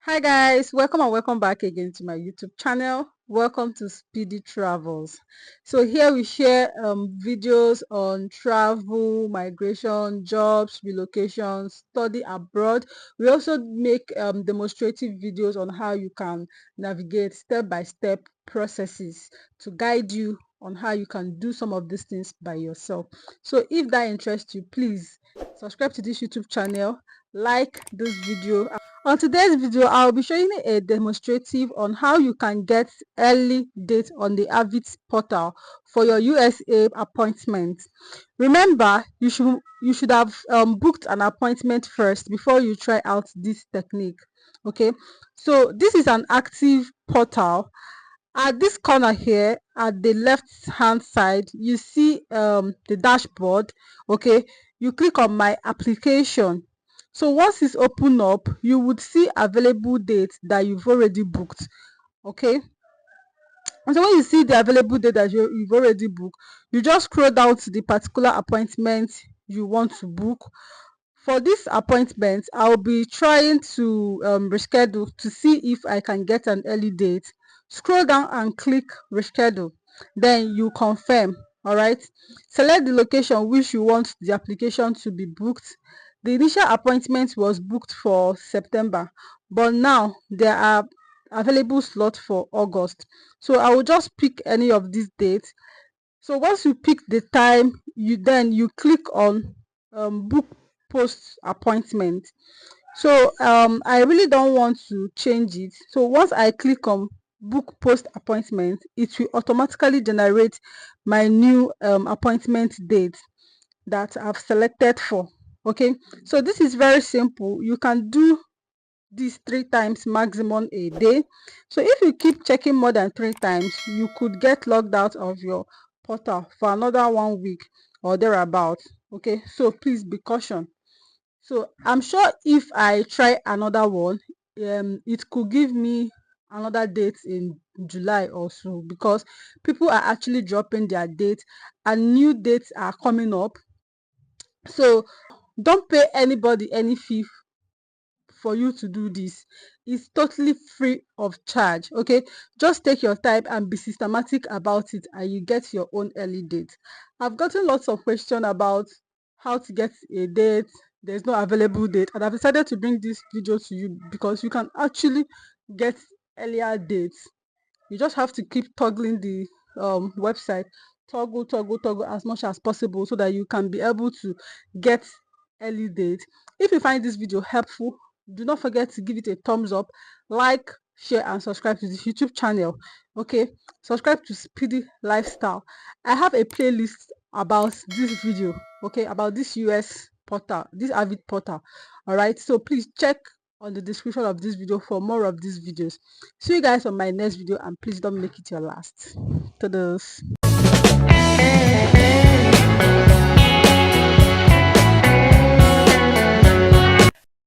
Hi guys, welcome and welcome back again to my YouTube channel. Welcome to Speedy Travels. So here we share videos on travel, migration, jobs, relocation, study abroad. We also make demonstrative videos on how you can navigate step-by-step processes to guide you on how you can do some of these things by yourself. So if that interests you, please subscribe to this YouTube channel, like this video. On today's video, I'll be showing you a demonstrative on how you can get early date on the AVITS portal for your USA appointment. Remember, you should have booked an appointment first before you try out this technique. Okay, so this is an active portal. At this corner here, at the left hand side, you see the dashboard. Okay, you click on my application. So once it's open up, you would see available dates that you've already booked. Okay, and so when you see the available date that you've already booked, you just scroll down to the particular appointment you want to book. For this appointment, I'll be trying to reschedule to see if I can get an early date. Scroll down and click reschedule. Then you confirm. All right. Select the location which you want the application to be booked. The initial appointment was booked for September, but now there are available slots for August. So I will just pick any of these dates. So once you pick the time, you click on book post appointment. So I really don't want to change it. So once I click on book post appointment, it will automatically generate my new appointment date that I've selected for. Okay, so this is very simple. You can do this 3 times maximum a day. So if you keep checking more than 3 times, you could get logged out of your portal for another 1 week or thereabout. Okay, so please be caution. So I'm sure if I try another one, it could give me another date in July or so, because people are actually dropping their dates and new dates are coming up. So don't pay anybody any fee for you to do this. It's totally free of charge. Okay, just take your time and be systematic about it, and you get your own early date. I've gotten lots of questions about how to get a date. There's no available date, and I've decided to bring this video to you because you can actually get earlier dates. You just have to keep toggling the website, toggle as much as possible, so that you can be able to get early date. If you find this video helpful, do not forget to give it a thumbs up, like, share and subscribe to this YouTube channel. Okay, subscribe to Speedy Lifestyle. I have a playlist about this video, okay, about this US portal, this Avid portal. All right, so please check on the description of this video for more of these videos. See you guys on my next video, and please don't make it your last. Toodles.